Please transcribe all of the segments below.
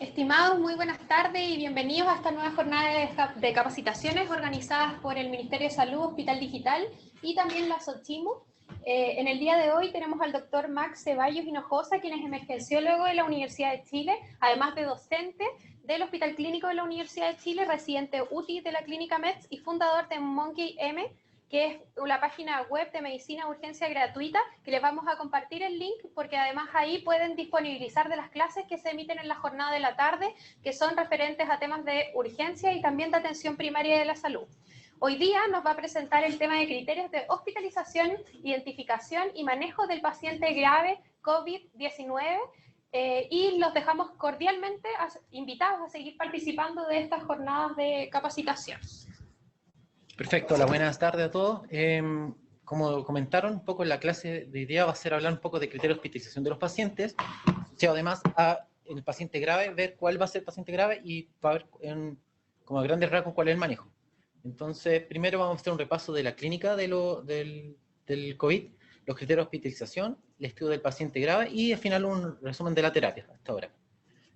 Estimados, muy buenas tardes y bienvenidos a esta nueva jornada de capacitaciones organizadas por el Ministerio de Salud, Hospital Digital y también la SOCHIMU. En el día de hoy tenemos al doctor Max Ceballos Hinojosa, quien es emergenciólogo de la Universidad de Chile, además de docente del Hospital Clínico de la Universidad de Chile, residente UTI de la Clínica MEDS y fundador de Monkey M, que es la página web de medicina de urgencia gratuita, que les vamos a compartir el link, porque además ahí pueden disponibilizar de las clases que se emiten en la jornada de la tarde, que son referentes a temas de urgencia y también de atención primaria de la salud. Hoy día nos va a presentar el tema de criterios de hospitalización, identificación y manejo del paciente grave COVID-19, y los dejamos cordialmente invitados a seguir participando de estas jornadas de capacitación. Perfecto, hola, buenas tardes a todos. Como comentaron, un poco en la clase de hoy día va a ser hablar un poco de criterios de hospitalización de los pacientes, además a el paciente grave, ver cuál va a ser el paciente grave y para ver como a grandes rasgos cuál es el manejo. Entonces, primero vamos a hacer un repaso de la clínica del COVID, los criterios de hospitalización, el estudio del paciente grave y al final un resumen de la terapia hasta ahora.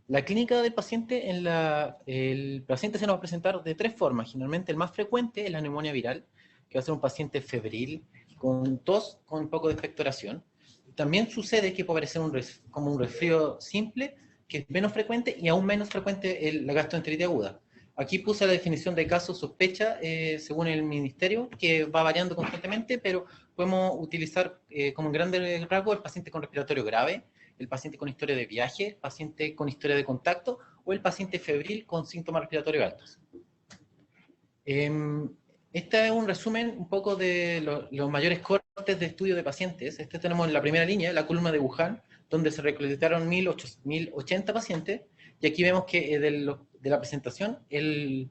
La clínica del paciente, el paciente se nos va a presentar de tres formas. Generalmente el más frecuente es la neumonía viral, que va a ser un paciente febril, con tos, con un poco de expectoración. También sucede que puede aparecer como un resfrío simple, que es menos frecuente, y aún menos frecuente la gastroenteritis aguda. Aquí puse la definición de caso sospecha, según el ministerio, que va variando constantemente, pero podemos utilizar como en grandes rasgos el paciente con respiratorio grave, el paciente con historia de viaje, el paciente con historia de contacto o el paciente febril con síntomas respiratorios altos. Este es un resumen un poco de los mayores cortes de estudio de pacientes. Este tenemos en la primera línea, la columna de Wuhan, donde se reclutaron 1080 pacientes, y aquí vemos que de la presentación, el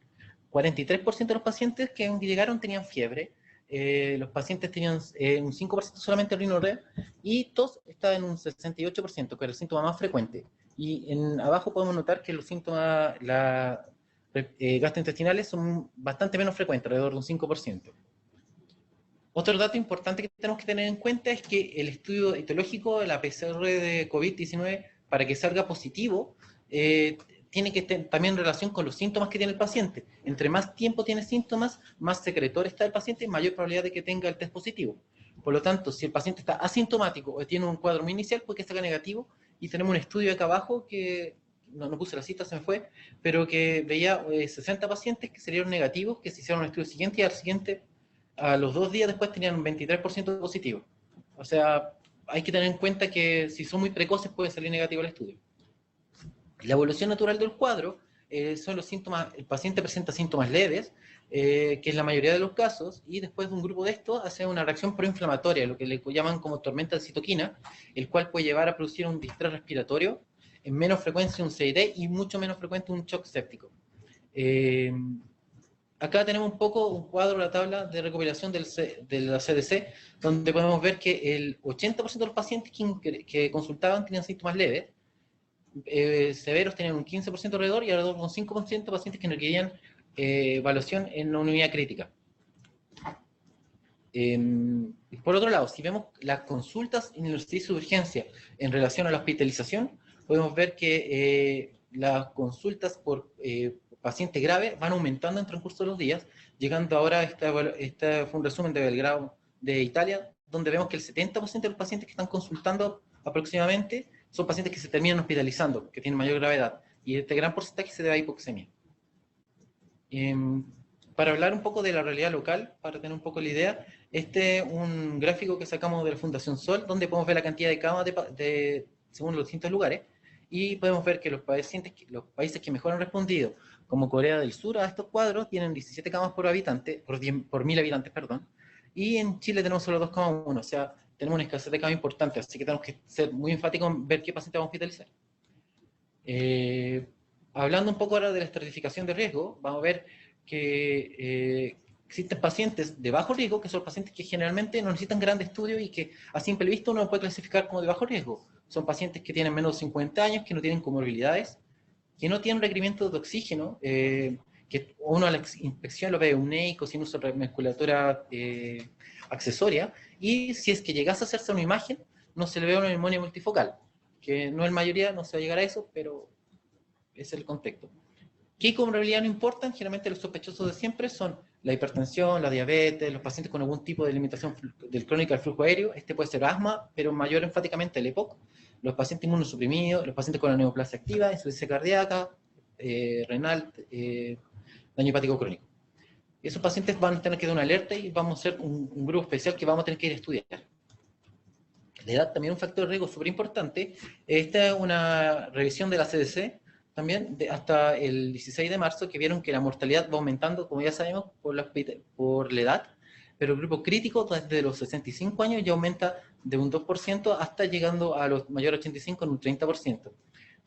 43% de los pacientes que llegaron tenían fiebre, los pacientes tenían un 5% solamente rinorrea, y tos estaba en un 68%, que era el síntoma más frecuente. Y abajo podemos notar que los síntomas gastrointestinales son bastante menos frecuentes, alrededor de un 5%. Otro dato importante que tenemos que tener en cuenta es que el estudio etiológico de la PCR de COVID-19, para que salga positivo, tiene que tener también relación con los síntomas que tiene el paciente. Entre más tiempo tiene síntomas, más secretor está el paciente, mayor probabilidad de que tenga el test positivo. Por lo tanto, si el paciente está asintomático o tiene un cuadro muy inicial, puede que salga negativo, y tenemos un estudio acá abajo que no puse la cita, se me fue, pero que veía 60 pacientes que salieron negativos, que se hicieron un estudio siguiente, y al siguiente, a los 2 días después, tenían un 23% positivo. O sea, hay que tener en cuenta que si son muy precoces puede salir negativo el estudio. La evolución natural del cuadro son los síntomas. El paciente presenta síntomas leves, que es la mayoría de los casos, y después de un grupo de estos hace una reacción proinflamatoria, lo que le llaman como tormenta de citoquina, el cual puede llevar a producir un distrés respiratorio, en menos frecuencia un CID y mucho menos frecuente un shock séptico. Acá tenemos un poco un cuadro, la tabla de recopilación de la CDC, donde podemos ver que el 80% de los pacientes que consultaban tenían síntomas leves, severos tenían un 15% alrededor, y alrededor de un 5% de pacientes que requerían evaluación en una unidad crítica. Por otro lado, si vemos las consultas en el servicio de urgencia en relación a la hospitalización, podemos ver que las consultas por paciente grave van aumentando en el transcurso de los días, llegando ahora, este fue un resumen de Belgrado, de Italia, donde vemos que el 70% de los pacientes que están consultando aproximadamente son pacientes que se terminan hospitalizando, que tienen mayor gravedad, y este gran porcentaje se debe a hipoxemia. Para hablar un poco de la realidad local, para tener un poco la idea, este es un gráfico que sacamos de la Fundación Sol, donde podemos ver la cantidad de camas según los distintos lugares, y podemos ver que los países que mejor han respondido, como Corea del Sur, a estos cuadros, tienen 17 camas por habitante, por 1000 habitantes, perdón, y en Chile tenemos solo 2,1, o sea, tenemos una escasez de camas importante, así que tenemos que ser muy enfáticos en ver qué paciente vamos a hospitalizar. Hablando un poco ahora de la estratificación de riesgo, vamos a ver que existen pacientes de bajo riesgo, que son pacientes que generalmente no necesitan grandes estudios y que a simple vista uno puede clasificar como de bajo riesgo. Son pacientes que tienen menos de 50 años, que no tienen comorbilidades, que no tienen requerimientos de oxígeno, que uno a la inspección lo ve euneico, sin uso de musculatura accesoria, y si es que llegase a hacerse una imagen, no se le ve una neumonía multifocal, que no en mayoría no se va a llegar a eso, pero es el contexto. ¿Qué comorbilidad no importan? Generalmente los sospechosos de siempre son la hipertensión, la diabetes, los pacientes con algún tipo de limitación del crónica del flujo aéreo, este puede ser asma, pero mayor enfáticamente el EPOC, los pacientes inmunosuprimidos, los pacientes con la neoplasia activa, insuficiencia cardíaca, renal, daño hepático crónico. Esos pacientes van a tener que dar una alerta y vamos a hacer un grupo especial que vamos a tener que ir a estudiar. La edad también es un factor de riesgo súper importante. Esta es una revisión de la CDC, también hasta el 16 de marzo, que vieron que la mortalidad va aumentando, como ya sabemos, por la edad, pero el grupo crítico desde los 65 años ya aumenta de un 2% hasta llegando a los mayores 85 en un 30%.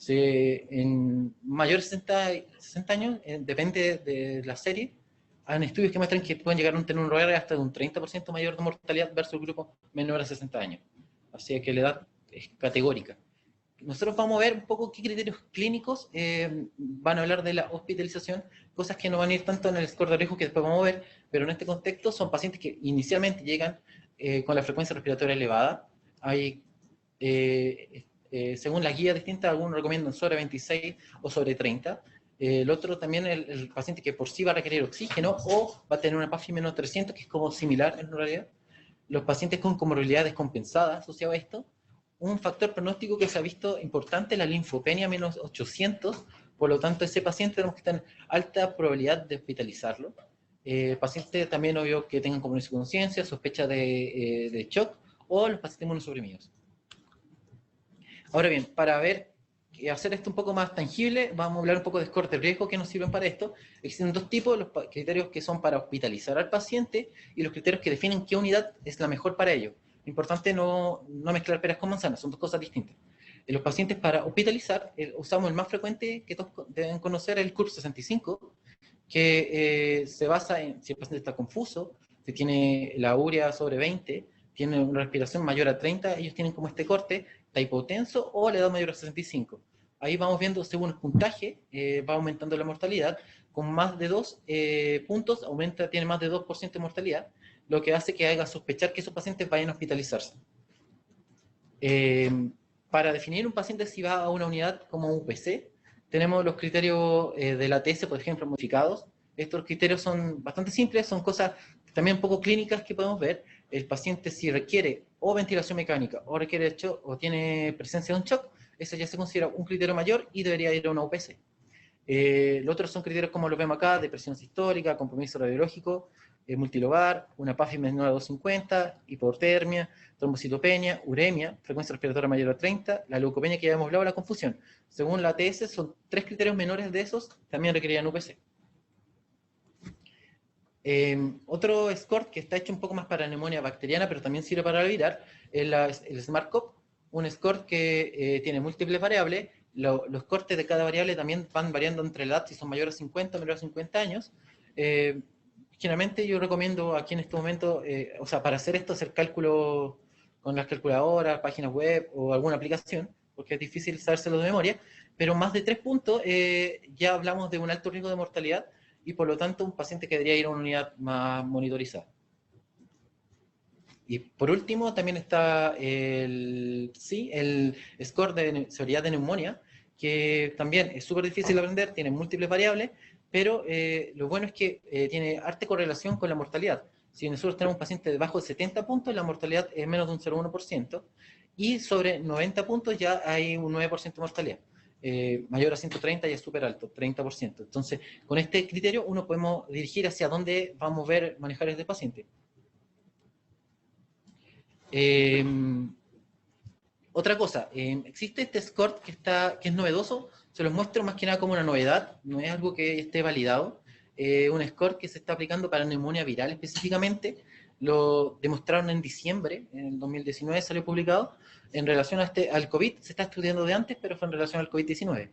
En mayores 60 años, depende de la serie, hay estudios que muestran que pueden llegar a tener un ROR hasta de un 30% mayor de mortalidad versus el grupo menor a 60 años. Así que la edad es categórica. Nosotros vamos a ver un poco qué criterios clínicos van a hablar de la hospitalización, cosas que no van a ir tanto en el score de riesgo que después vamos a ver, pero en este contexto son pacientes que inicialmente llegan con la frecuencia respiratoria elevada. Hay, según las guías distintas, algunos recomiendan sobre 26 o sobre 30. El otro también, el paciente que por sí va a requerir oxígeno o va a tener una PAFI menos 300, que es como similar en realidad. Los pacientes con comorbilidad descompensada asociado a esto. Un factor pronóstico que se ha visto importante es la linfopenia menos 800, por lo tanto ese paciente tenemos que tener alta probabilidad de hospitalizarlo. Pacientes también obvio que tengan compromiso de conciencia, sospecha de shock, o los pacientes inmunosuprimidos. Ahora bien, para ver hacer esto un poco más tangible, vamos a hablar un poco de scores de riesgo que nos sirven para esto. Existen dos tipos, los criterios que son para hospitalizar al paciente y los criterios que definen qué unidad es la mejor para ello. Importante no mezclar peras con manzanas, son dos cosas distintas. En los pacientes para hospitalizar, usamos el más frecuente que todos deben conocer, el CURB 65, que se basa en si el paciente está confuso, si tiene la urea sobre 20, tiene una respiración mayor a 30, ellos tienen como este corte, está hipotenso o la edad mayor a 65. Ahí vamos viendo, según el puntaje, va aumentando la mortalidad. Con más de 2 puntos, tiene más de 2% de mortalidad, lo que hace que haga sospechar que esos pacientes vayan a hospitalizarse. Para definir un paciente si va a una unidad como UPC, tenemos los criterios de la ATS, por ejemplo, modificados. Estos criterios son bastante simples, son cosas también un poco clínicas que podemos ver. El paciente si requiere o ventilación mecánica o requiere shock, o tiene presencia de un shock, ese ya se considera un criterio mayor y debería ir a una UPC. Los otros son criterios como los vemos acá, de presión sistólica, compromiso radiológico, multilobar, una PAFI menor a 250, hipotermia, trombocitopenia, uremia, frecuencia respiratoria mayor a 30, la leucopenia que ya hemos hablado, la confusión. Según la ATS, son 3 criterios menores de esos, también requerirían UPC. Otro score que está hecho un poco más para neumonía bacteriana, pero también sirve para la viral, es el SmartCop, un score que tiene múltiples variables. Los cortes de cada variable también van variando entre la edad, si son mayores a 50 o menores a 50 años. Generalmente yo recomiendo aquí en este momento, o sea, para hacer esto, hacer cálculo con las calculadoras, páginas web o alguna aplicación, porque es difícil sabérselo de memoria, pero más de 3 puntos ya hablamos de un alto riesgo de mortalidad y por lo tanto un paciente que debería ir a una unidad más monitorizada. Y por último también está el score de severidad de neumonía, que también es súper difícil de aprender, tiene múltiples variables, pero lo bueno es que tiene harta correlación con la mortalidad. Si nosotros tenemos un paciente debajo de 70 puntos, la mortalidad es menos de un 0,1%, y sobre 90 puntos ya hay un 9% de mortalidad. Mayor a 130 ya es súper alto, 30%. Entonces, con este criterio uno podemos dirigir hacia dónde vamos a manejar este paciente. Otra cosa, existe este score que es novedoso, se los muestro más que nada como una novedad, no es algo que esté validado, un score que se está aplicando para neumonía viral específicamente, lo demostraron en diciembre, en el 2019 salió publicado, en relación al COVID, se está estudiando de antes, pero fue en relación al COVID-19.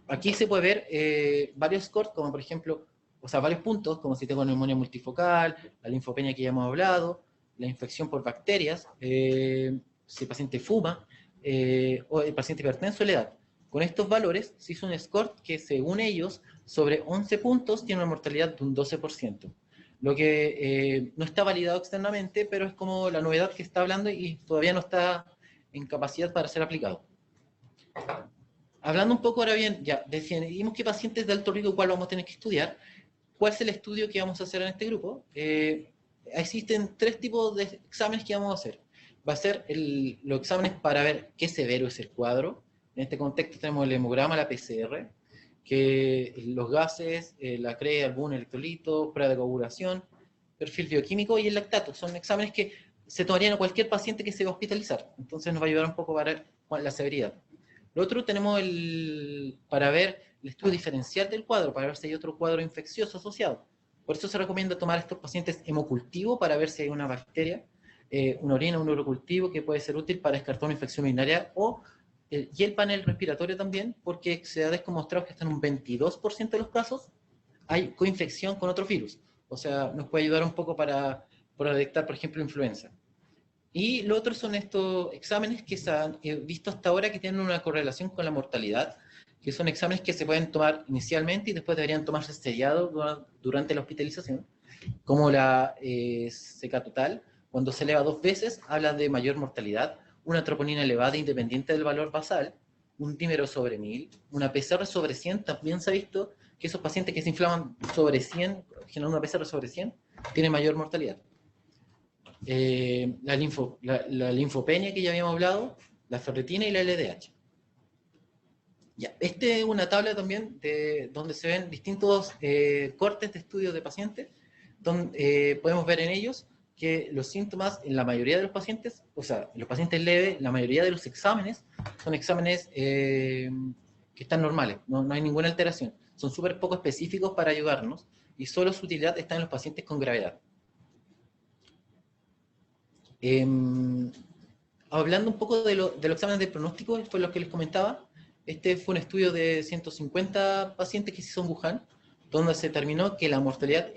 Aquí se puede ver varios scores, como por ejemplo, o sea, varios puntos, como si tengo neumonía multifocal, la linfopenia que ya hemos hablado, la infección por bacterias, si el paciente fuma, o el paciente hipertenso, la edad. Con estos valores se hizo un score que, según ellos, sobre 11 puntos tiene una mortalidad de un 12%. Lo que no está validado externamente, pero es como la novedad que está hablando y todavía no está en capacidad para ser aplicado. hablando un poco ahora bien, ya definimos qué pacientes de alto riesgo, cuál vamos a tener que estudiar. ¿Cuál es el estudio que vamos a hacer en este grupo? Existen 3 tipos de exámenes que vamos a hacer. Va a ser los exámenes para ver qué severo es el cuadro. En este contexto tenemos el hemograma, la PCR, que los gases, la CRE, algún electrolito, prueba de coagulación, perfil bioquímico y el lactato. Son exámenes que se tomarían a cualquier paciente que se va a hospitalizar. Entonces nos va a ayudar un poco para ver la severidad. Lo otro tenemos para ver el estudio diferencial del cuadro, para ver si hay otro cuadro infeccioso asociado. Por eso se recomienda tomar a estos pacientes hemocultivo para ver si hay una bacteria, una orina, un urocultivo que puede ser útil para descartar una infección urinaria, y el panel respiratorio también, porque se ha demostrado que hasta en un 22% de los casos hay coinfección con otro virus. O sea, nos puede ayudar un poco para detectar, por ejemplo, influenza. Y lo otro son estos exámenes que se han visto hasta ahora que tienen una correlación con la mortalidad, que son exámenes que se pueden tomar inicialmente y después deberían tomarse seriados durante la hospitalización, como la CK total, cuando se eleva 2 veces, habla de mayor mortalidad, una troponina elevada independiente del valor basal, un dímero sobre 1000, una PCR sobre 100, también se ha visto que esos pacientes que se inflaman sobre 100, generando una PCR sobre 100, tienen mayor mortalidad. La linfopenia que ya habíamos hablado, la ferritina y la LDH. Ya, esta es una tabla también donde se ven distintos cortes de estudios de pacientes, donde podemos ver en ellos que los síntomas en la mayoría de los pacientes, o sea, en los pacientes leves, la mayoría de los exámenes son exámenes que están normales, no hay ninguna alteración, son súper poco específicos para ayudarnos y solo su utilidad está en los pacientes con gravedad. Hablando un poco de los exámenes de pronóstico, fue lo que les comentaba. Este fue un estudio de 150 pacientes que se hizo en Wuhan, donde se determinó que la mortalidad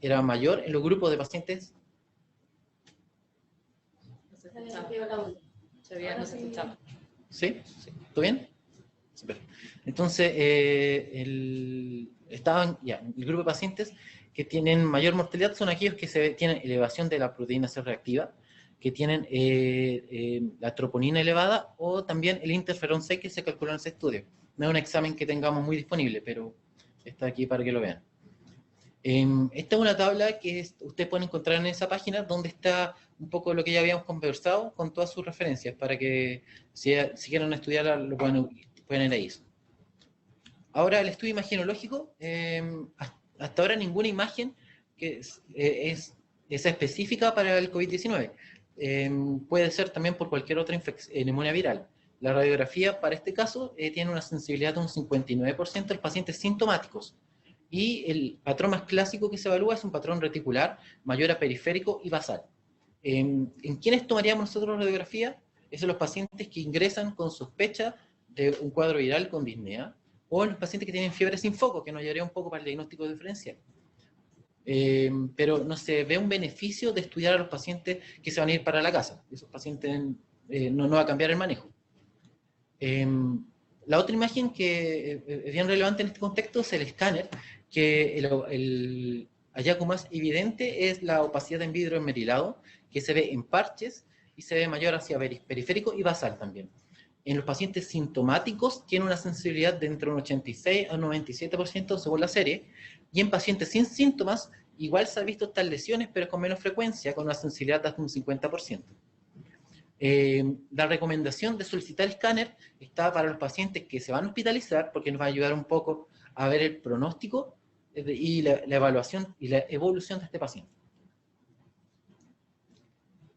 era mayor en los grupos de pacientes. No se escuchaba. No se escuchaba. ¿Sí? ¿Todo bien? Super. Entonces, estaban el grupo de pacientes que tienen mayor mortalidad son aquellos que tienen elevación de la proteína C reactiva, que tienen la troponina elevada o también el interferón 6 que se calculó en ese estudio. No es un examen que tengamos muy disponible, pero está aquí para que lo vean. Esta es una tabla que ustedes pueden encontrar en esa página donde está un poco lo que ya habíamos conversado con todas sus referencias para que si quieren estudiarla lo pueden ir ahí. Ahora el estudio imagenológico, hasta ahora ninguna imagen que es específica para el COVID-19. Puede ser también por cualquier otra neumonía viral. La radiografía para este caso tiene una sensibilidad de un 59% en pacientes sintomáticos. Y el patrón más clásico que se evalúa es un patrón reticular mayor a periférico y basal. ¿En quiénes tomaríamos nosotros radiografía? Es en los pacientes que ingresan con sospecha de un cuadro viral con disnea, o en los pacientes que tienen fiebre sin foco, que nos ayudaría un poco para el diagnóstico diferencial. Pero no se ve un beneficio de estudiar a los pacientes que se van a ir para la casa. Esos pacientes no va a cambiar el manejo. La otra imagen que es bien relevante en este contexto es el escáner, que el hallazgo más evidente es la opacidad en vidrio enmerilado, que se ve en parches y se ve mayor hacia periférico y basal también. En los pacientes sintomáticos tiene una sensibilidad de entre un 86 a un 97% según la serie, y en pacientes sin síntomas igual se han visto estas lesiones, pero con menos frecuencia, con una sensibilidad de hasta un 50%. La recomendación de solicitar escáner está para los pacientes que se van a hospitalizar, porque nos va a ayudar un poco a ver el pronóstico y la evaluación y la evolución de este paciente.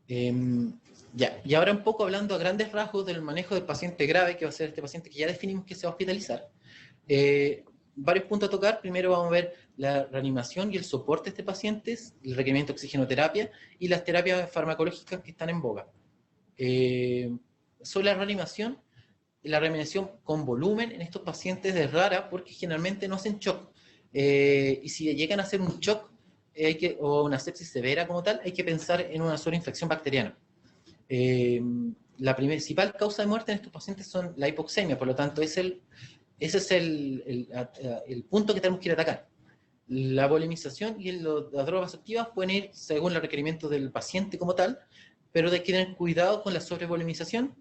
Y ahora un poco hablando a grandes rasgos del manejo del paciente grave, que va a ser este paciente que ya definimos que se va a hospitalizar. Varios puntos a tocar. Primero vamos a ver la reanimación y el soporte de este paciente, el requerimiento de oxigenoterapia y las terapias farmacológicas que están en boga. Sobre la reanimación con volumen en estos pacientes es rara porque generalmente no hacen shock. Y si llegan a hacer un shock o una sepsis severa como tal, hay que pensar en una sola infección bacteriana. La principal causa de muerte en estos pacientes son la hipoxemia, por lo tanto ese es el punto que tenemos que ir a atacar. La volemización y las drogas activas pueden ir según los requerimientos del paciente como tal, pero hay que tener cuidado con la sobrevolemización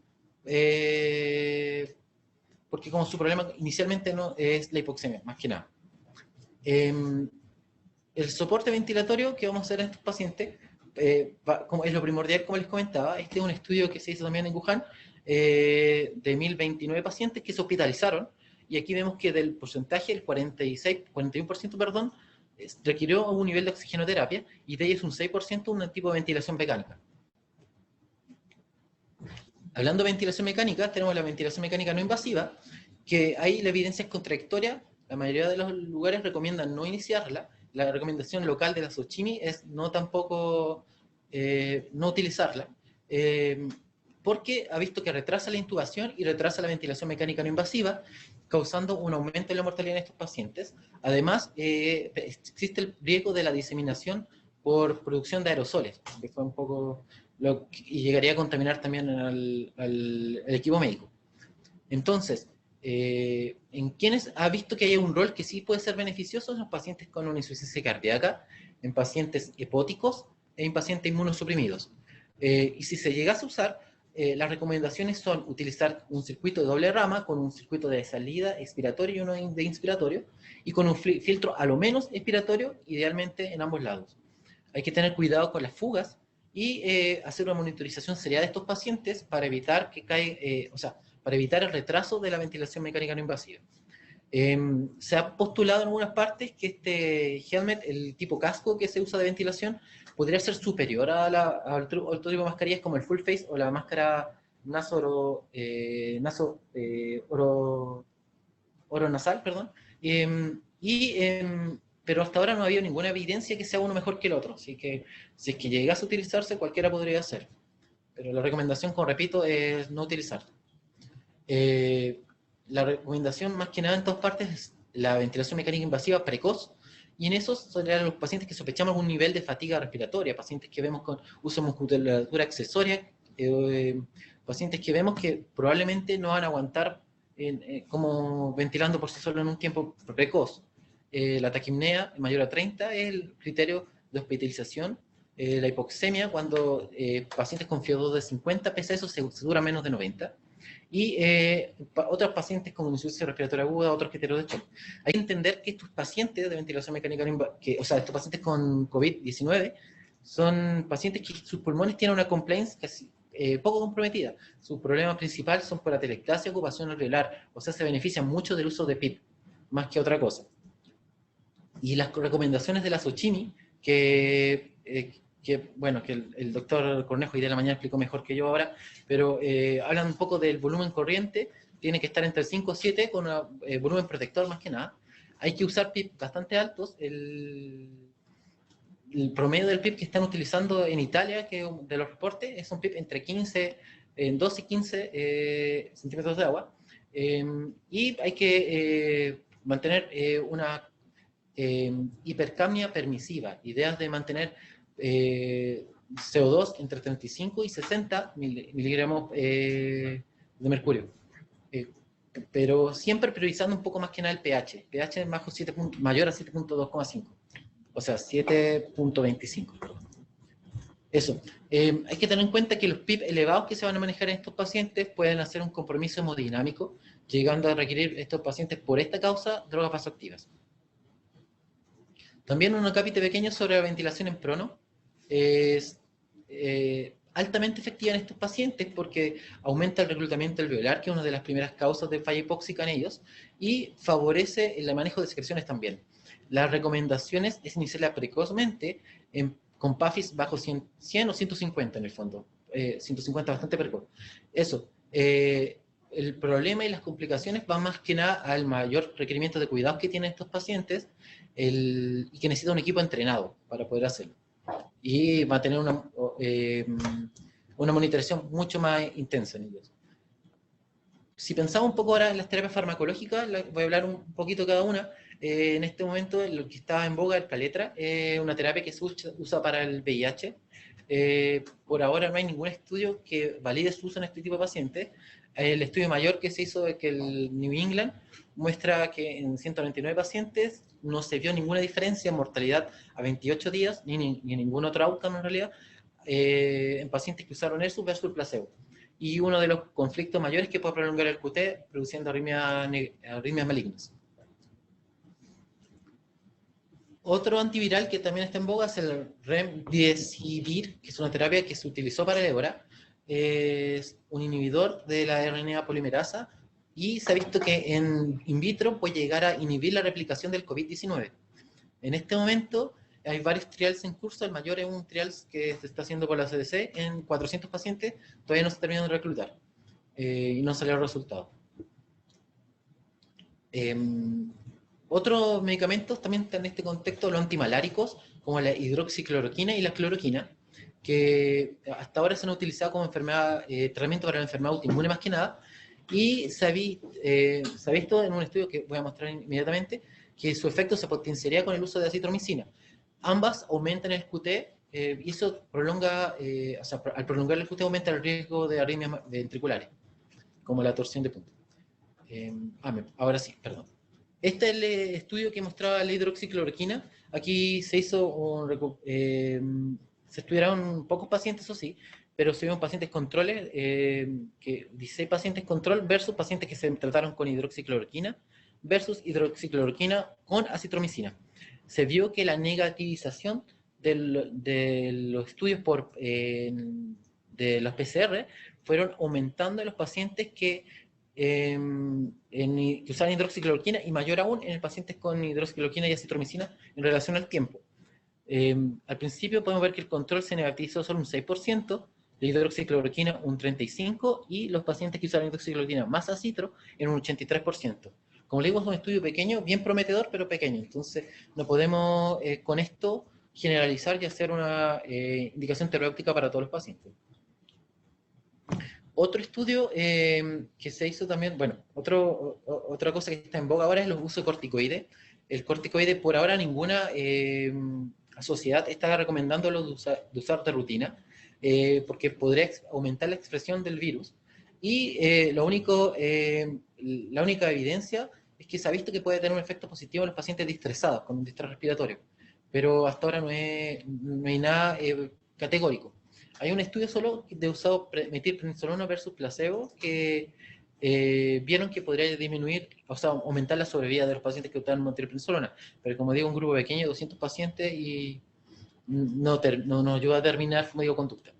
porque como su problema inicialmente no es la hipoxemia, más que nada. El soporte ventilatorio que vamos a hacer en estos pacientes como es lo primordial, como les comentaba. Este es un estudio que se hizo también en Wuhan, de 1029 pacientes que se hospitalizaron, y aquí vemos que del porcentaje, el 41%, perdón, requirió un nivel de oxigenoterapia, y de ellos un 6% un tipo de ventilación mecánica. Hablando de ventilación mecánica, tenemos la ventilación mecánica no invasiva, que ahí la evidencia es contradictoria. La mayoría de los lugares recomiendan no iniciarla. La recomendación local de la Sochimi es no tampoco no utilizarla, porque ha visto que retrasa la intubación y retrasa la ventilación mecánica no invasiva, causando un aumento en la mortalidad en estos pacientes. Además, existe el riesgo de la diseminación por producción de aerosoles, que fue un poco y llegaría a contaminar también al equipo médico. Entonces, en quienes ha visto que hay un rol que sí puede ser beneficioso en los pacientes con una insuficiencia cardíaca, en pacientes hepáticos e en pacientes inmunosuprimidos. Y si se llegase a usar, las recomendaciones son utilizar un circuito de doble rama con un circuito de salida expiratorio y uno de inspiratorio, y con un filtro a lo menos expiratorio, idealmente en ambos lados. Hay que tener cuidado con las fugas y hacer una monitorización seria de estos pacientes para evitar que para evitar el retraso de la ventilación mecánica no invasiva. Se ha postulado en algunas partes que este helmet, el tipo casco que se usa de ventilación, podría ser superior a al otro tipo de mascarillas como el full face o la máscara oronasal, perdón. Pero hasta ahora no ha habido ninguna evidencia que sea uno mejor que el otro, así que si es que llegase a utilizarse, cualquiera podría hacer. Pero la recomendación, como repito, es no utilizarlo. La recomendación más que nada en todas partes es la ventilación mecánica invasiva precoz, y en esos son los pacientes que sospechamos algún nivel de fatiga respiratoria, pacientes que vemos con uso de musculatura accesoria, pacientes que vemos que probablemente no van a aguantar como ventilando por sí solo en un tiempo precoz. La taquipnea mayor a 30 es el criterio de hospitalización. La hipoxemia, cuando pacientes con FIO2 de 50 pese a eso, se dura menos de 90. Y otros pacientes con insuficiencia respiratoria aguda, otros criterios de shock. Hay que entender que estos pacientes de ventilación mecánica, estos pacientes con COVID-19, son pacientes que sus pulmones tienen una compliance casi poco comprometida. Su problema principal son por atelectasia, ocupación alveolar, o sea, se benefician mucho del uso de PIP, más que otra cosa. Y las recomendaciones de la Sochimi, que el doctor Cornejo hoy de la mañana explicó mejor que yo ahora, pero hablan un poco del volumen corriente, tiene que estar entre 5 y 7 con un volumen protector más que nada. Hay que usar PIP bastante altos. El promedio del PIP que están utilizando en Italia, que de los reportes, es un PIP entre 12 y 15 centímetros de agua. Y hay que mantener una hipercapnia permisiva, ideas de mantener CO2 entre 35 y 60 miligramos de mercurio, pero siempre priorizando un poco más que nada el pH. pH es mayor a 7.2,5, o sea 7.25. Eso. Hay que tener en cuenta que los PIP elevados que se van a manejar en estos pacientes pueden hacer un compromiso hemodinámico, llegando a requerir estos pacientes por esta causa drogas vasoactivas. También un acápite pequeño sobre la ventilación en prono. Es altamente efectiva en estos pacientes porque aumenta el reclutamiento alveolar, que es una de las primeras causas de falla hipóxica en ellos, y favorece el manejo de secreciones también. Las recomendaciones es iniciarla precozmente con PAFIs bajo 100 o 150 en el fondo. 150 bastante precoz. Eso. El problema y las complicaciones van más que nada al mayor requerimiento de cuidados que tienen estos pacientes y que necesita un equipo entrenado para poder hacerlo. Y va a tener una monitorización mucho más intensa en ellos. Si pensamos un poco ahora en las terapias farmacológicas, voy a hablar un poquito cada una. En este momento lo que está en boga es el Caletra, una terapia que se usa para el VIH. Por ahora no hay ningún estudio que valide su uso en este tipo de pacientes. El estudio mayor que se hizo de que el New England muestra que en 199 pacientes no se vio ninguna diferencia en mortalidad a 28 días, ni ningún otro outcome en realidad, en pacientes que usaron eso versus el placebo. y uno de los conflictos mayores que puede prolongar el QT, produciendo arritmias malignas. Otro antiviral que también está en boga es el remdesivir, que es una terapia que se utilizó para el ébola. Es un inhibidor de la RNA polimerasa y se ha visto que en in vitro puede llegar a inhibir la replicación del COVID-19. En este momento hay varios trials en curso, el mayor es un trial que se está haciendo por la CDC en 400 pacientes, todavía no se terminan de reclutar y no salieron resultados. Otros medicamentos también están en este contexto, los antimaláricos, como la hidroxicloroquina y la cloroquina, que hasta ahora se han utilizado como tratamiento para la enfermedad autoinmune más que nada, y se ha visto en un estudio que voy a mostrar inmediatamente, que su efecto se potenciaría con el uso de acitromicina. Ambas aumentan el QT, y eso prolonga, al prolongar el QT aumenta el riesgo de arritmias ventriculares, como la torsión de punta. Ahora sí, perdón. Este es el estudio que mostraba la hidroxicloroquina. Aquí se hizo se estudiaron pocos pacientes, eso sí, pero se vieron pacientes controles, 16 pacientes control versus pacientes que se trataron con hidroxicloroquina versus hidroxicloroquina con acitromicina. Se vio que la negativización de los estudios de los PCR fueron aumentando en los pacientes que usaban hidroxicloroquina y mayor aún en pacientes con hidroxicloroquina y acitromicina en relación al tiempo. Al principio podemos ver que el control se negativizó solo un 6%, de hidroxicloroquina un 35% y los pacientes que usaron hidroxicloroquina más acitro en un 83%. Como le digo, es un estudio pequeño, bien prometedor, pero pequeño. Entonces, no podemos con esto generalizar y hacer una indicación terapéutica para todos los pacientes. Otro estudio que se hizo también, bueno, otra cosa que está en boga ahora es los usos de corticoides. El corticoide, por ahora, ninguna sociedad está recomendándolo de usar de rutina, porque podría aumentar la expresión del virus. Y la única evidencia es que se ha visto que puede tener un efecto positivo en los pacientes distresados, con un distrés respiratorio. Pero hasta ahora no hay nada categórico. Hay un estudio solo de usado metilprednisolona versus placebo que vieron que podría disminuir, o sea, aumentar la sobrevida de los pacientes que usaban metilprednisolona. Pero como digo, un grupo pequeño de 200 pacientes y no nos ayuda a determinar medio conducta.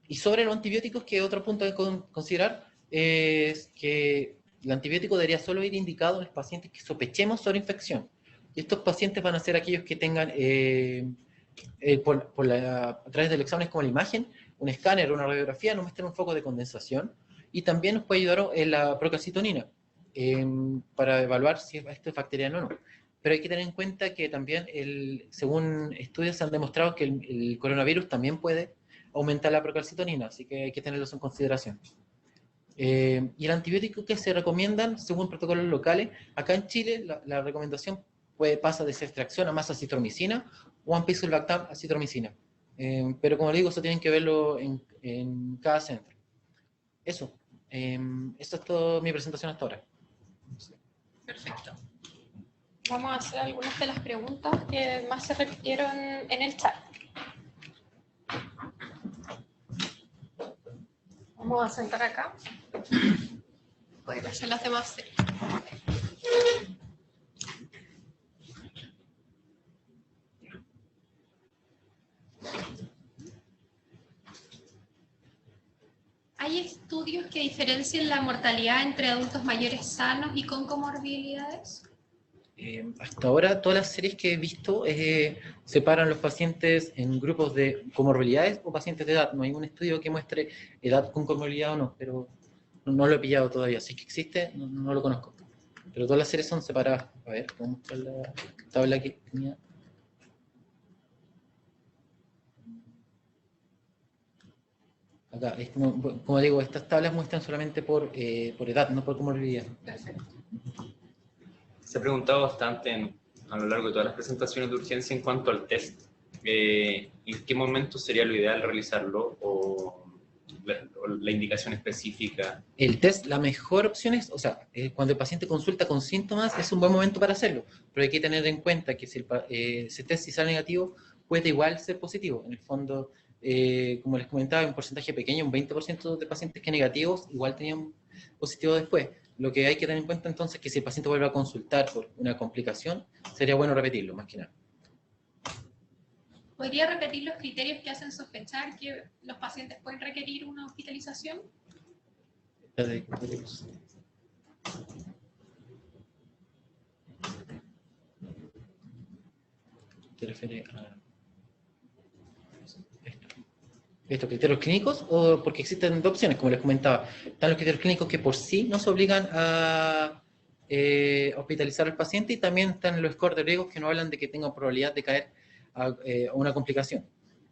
Y sobre los antibióticos, que otro punto a considerar es que el antibiótico debería solo ir indicado en los pacientes que sospechemos sobre infección. Y estos pacientes van a ser aquellos que tengan, a través del examen como la imagen, un escáner o una radiografía, nos muestran un foco de condensación. Y también nos puede ayudar en la procalcitonina para evaluar si esto es bacteriano o no. Pero hay que tener en cuenta que también, según estudios, se han demostrado que el coronavirus también puede aumentar la procalcitonina, así que hay que tenerlos en consideración. Y el antibiótico que se recomiendan, según protocolos locales, acá en Chile la recomendación pasa de ceftriaxona más acitromicina o ampicillin-bactam acitromicina. Pero como le digo, eso tienen que verlo en cada centro. Eso es toda mi presentación hasta ahora. Perfecto. Vamos a hacer algunas de las preguntas que más se repitieron en el chat. Vamos a sentar acá. Pueden hacer las demás. ¿Hay estudios que diferencien la mortalidad entre adultos mayores sanos y con comorbilidades? Hasta ahora todas las series que he visto separan los pacientes en grupos de comorbilidades o pacientes de edad. No hay un estudio que muestre edad con comorbilidad o no, pero no lo he pillado todavía. Si es que existe, no lo conozco. Pero todas las series son separadas. A ver, voy a mostrar la tabla que tenía. Acá, como digo, estas tablas muestran solamente por edad, no por comorbilidad. Perfecto. Se ha preguntado bastante a lo largo de todas las presentaciones de urgencia en cuanto al test. ¿En qué momento sería lo ideal realizarlo o la indicación específica? El test, la mejor opción es, o sea, cuando el paciente consulta con síntomas es un buen momento para hacerlo, pero hay que tener en cuenta que si ese test, si sale negativo, puede igual ser positivo. En el fondo, como les comentaba, un porcentaje pequeño, un 20% de pacientes que negativos, igual tenían positivo después. Lo que hay que tener en cuenta entonces es que si el paciente vuelve a consultar por una complicación, sería bueno repetirlo, más que nada. ¿Podría repetir los criterios que hacen sospechar que los pacientes pueden requerir una hospitalización? ¿Te refieres a estos criterios clínicos o porque existen dos opciones, como les comentaba? Están los criterios clínicos que por sí nos obligan a hospitalizar al paciente, y también están los scores de riesgos que nos hablan de que tenga probabilidad de caer a una complicación.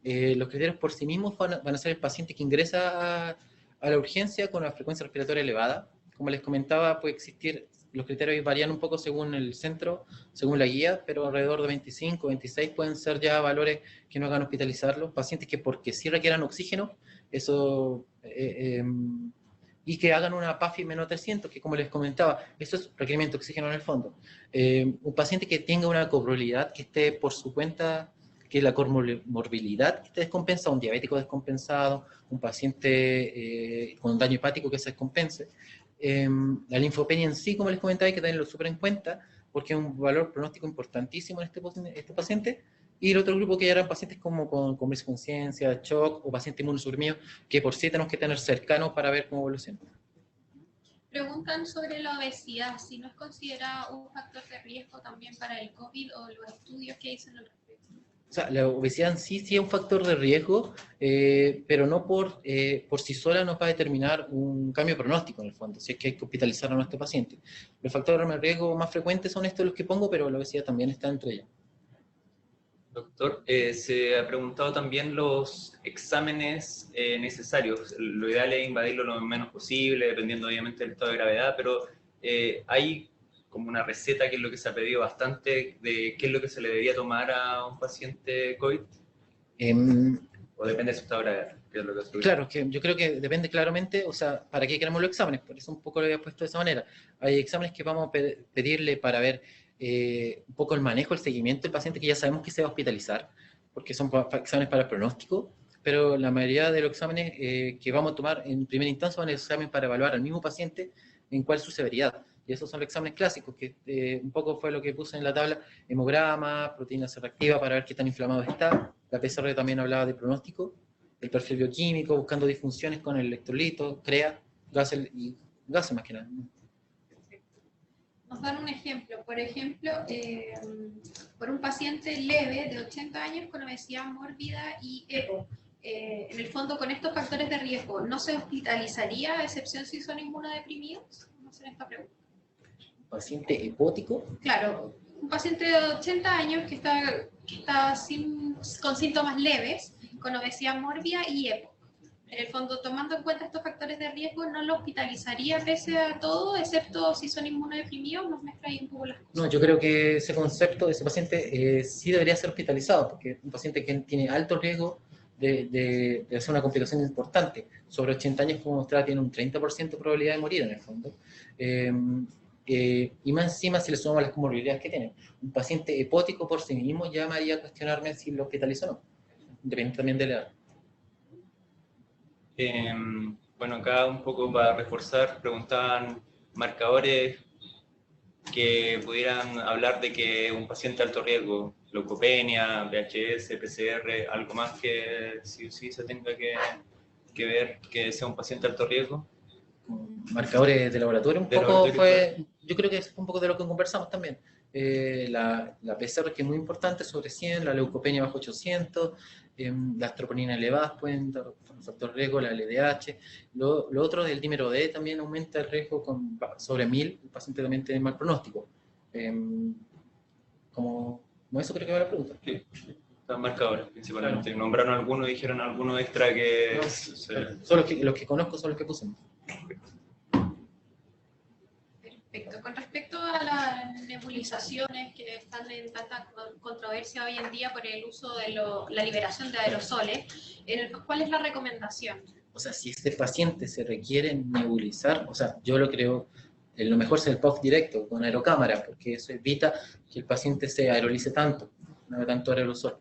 Los criterios por sí mismos van a ser el paciente que ingresa a la urgencia con una frecuencia respiratoria elevada. Como les comentaba, puede existir, los criterios varían un poco según el centro, según la guía, pero alrededor de 25, 26 pueden ser ya valores que no hagan hospitalizarlos. Pacientes que porque sí requieran oxígeno, eso, y que hagan una PAFI menos 300, que como les comentaba, eso es requerimiento de oxígeno en el fondo. Un paciente que tenga una comorbilidad que esté por su cuenta, que la comorbilidad que esté descompensada, un diabético descompensado, un paciente con daño hepático que se descompense. La linfopenia en sí, como les comentaba, hay que tenerlo súper en cuenta, porque es un valor pronóstico importantísimo en este paciente. Y el otro grupo que ya eran pacientes como con conciencia, shock o pacientes inmunosuprimidos, que por sí tenemos que tener cercanos para ver cómo evoluciona. Preguntan sobre la obesidad, si no es considerada un factor de riesgo también para el COVID o los estudios que dicen al respecto. O sea, la obesidad en sí es un factor de riesgo, pero no por sí sola nos va a determinar un cambio pronóstico en el fondo, si es que hay que hospitalizar a nuestro paciente. Los factores de riesgo más frecuentes son estos los que pongo, pero la obesidad también está entre ellos. Doctor, se ha preguntado también los exámenes necesarios. Lo ideal es invadirlo lo menos posible, dependiendo obviamente del estado de gravedad, pero hay como una receta, que es lo que se ha pedido bastante, de qué es lo que se le debería tomar a un paciente COVID. ¿O depende de su estado de gravedad? Claro, que yo creo que depende claramente, o sea, ¿para qué queremos los exámenes? Por eso un poco lo había puesto de esa manera. Hay exámenes que vamos a pedirle para ver un poco el manejo, el seguimiento del paciente, que ya sabemos que se va a hospitalizar, porque son exámenes para el pronóstico, pero la mayoría de los exámenes que vamos a tomar en primera instancia van a ser exámenes para evaluar al mismo paciente en cuál es su severidad. Y esos son los exámenes clásicos, que un poco fue lo que puse en la tabla: hemograma, proteína C reactiva para ver qué tan inflamado está. La PCR también hablaba de pronóstico, el perfil bioquímico, buscando disfunciones con el electrolito, CREA, gases más que nada. Nos dan un ejemplo, por ejemplo, por un paciente leve de 80 años con obesidad mórbida y EPO. En el fondo, con estos factores de riesgo, ¿no se hospitalizaría, a excepción si son inmunodeprimidos? No sé esta pregunta. ¿Paciente hepático? Claro, un paciente de 80 años que está con síntomas leves, con obesidad mórbida y EPO. En el fondo, tomando en cuenta estos factores de riesgo, no lo hospitalizaría pese a todo, excepto si son inmunodeprimidos. Nos mezcla ahí un poco las cosas. No, yo creo que ese concepto, ese paciente sí debería ser hospitalizado, porque es un paciente que tiene alto riesgo de hacer una complicación importante. Sobre 80 años, como mostraba, tiene un 30% de probabilidad de morir en el fondo. Y más encima, si le sumamos las comorbilidades que tiene. Un paciente hepático por sí mismo ya me haría cuestionarme si lo hospitalizo o no, independientemente también de la edad. Bueno, acá un poco para reforzar, preguntaban marcadores que pudieran hablar de que un paciente de alto riesgo, leucopenia, VHS, PCR, algo más que sí se tenga que ver que sea un paciente de alto riesgo. Marcadores de laboratorio, un poco fue, yo creo que es un poco de lo que conversamos también. La PCR, que es muy importante, sobre 100, la leucopenia bajo 800, las troponinas elevadas pueden dar un factor de riesgo, la LDH. Lo otro del dímero D también aumenta el riesgo sobre 1000, el paciente también tiene mal pronóstico. Como eso creo que va la pregunta. Sí, están marcadores principalmente. Claro. Nombraron algunos y dijeron algunos extra que... No, son los que conozco, son los que pusimos. Perfecto. Con respecto a las nebulizaciones que están en tanta controversia hoy en día por el uso de la liberación de aerosoles, ¿cuál es la recomendación? O sea, si este paciente se requiere nebulizar, o sea, yo lo creo, lo mejor es el POF directo con aerocámara, porque eso evita que el paciente se aerolice tanto, no tanto aerosol.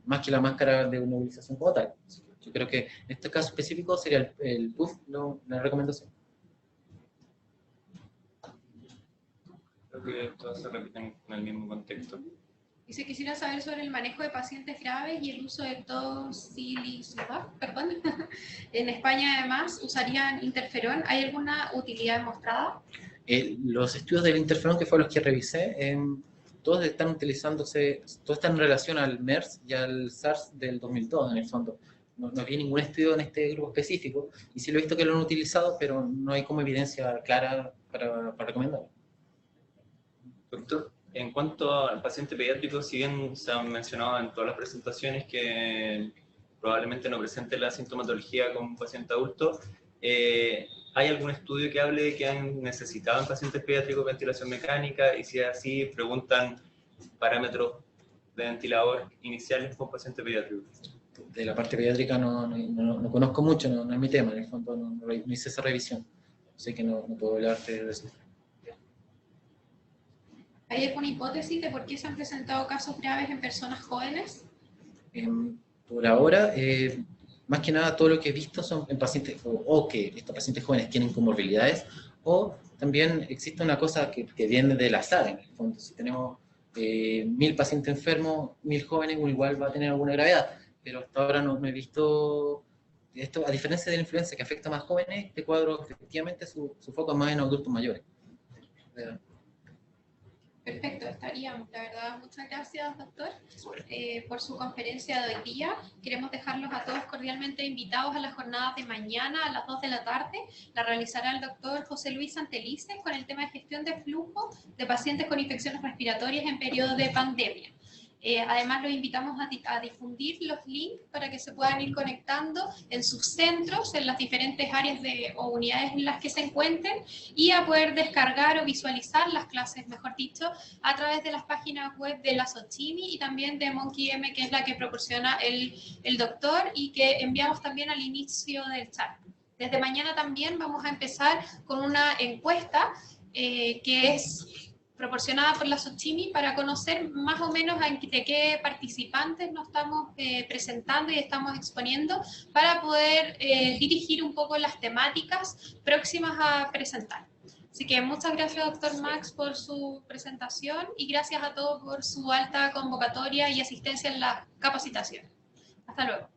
más que la máscara de nebulización como tal. Yo creo que en este caso específico sería el PUF la recomendación. Creo que todas se repiten en el mismo contexto. Y si quisiera saber sobre el manejo de pacientes graves y el uso de tocilizumab, perdón. En España además usarían interferón. ¿Hay alguna utilidad demostrada? Los estudios del interferón, que fueron los que revisé, todos están utilizándose, todos están en relación al MERS y al SARS del 2002 en el fondo. No vi ningún estudio en este grupo específico, y sí lo he visto que lo han utilizado, pero no hay como evidencia clara para recomendarlo. Doctor, en cuanto al paciente pediátrico, si bien se han mencionado en todas las presentaciones que probablemente no presente la sintomatología como un paciente adulto, ¿hay algún estudio que hable de que han necesitado en pacientes pediátricos ventilación mecánica? Y si es así, preguntan parámetros de ventilador iniciales con paciente pediátrico. De la parte pediátrica no conozco mucho, no es mi tema, en el fondo no hice esa revisión, así que no puedo hablarte de eso. ¿Hay alguna hipótesis de por qué se han presentado casos graves en personas jóvenes? Por ahora, más que nada todo lo que he visto son en pacientes, o que estos pacientes jóvenes tienen comorbilidades, o también existe una cosa que viene del azar, en el fondo. Si tenemos 1000 pacientes enfermos, 1000 jóvenes, uno igual va a tener alguna gravedad, pero hasta ahora no he visto esto, a diferencia de la influenza que afecta a más jóvenes, este cuadro efectivamente su foco es más en adultos mayores. Perfecto, estaríamos. La verdad, muchas gracias, doctor, por su conferencia de hoy día. Queremos dejarlos a todos cordialmente invitados a la jornada de mañana a las 2 de la tarde. La realizará el doctor José Luis Santelices con el tema de gestión de flujo de pacientes con infecciones respiratorias en periodo de pandemia. Además, los invitamos a difundir los links para que se puedan ir conectando en sus centros, en las diferentes áreas o unidades en las que se encuentren, y a poder descargar o visualizar las clases, mejor dicho, a través de las páginas web de la SOCHIMI y también de MonkeyM, que es la que proporciona el doctor y que enviamos también al inicio del chat. Desde mañana también vamos a empezar con una encuesta que es proporcionada por la SOCHIMI para conocer más o menos de qué participantes nos estamos presentando y estamos exponiendo para poder dirigir un poco las temáticas próximas a presentar. Así que muchas gracias, doctor Max, por su presentación y gracias a todos por su alta convocatoria y asistencia en la capacitación. Hasta luego.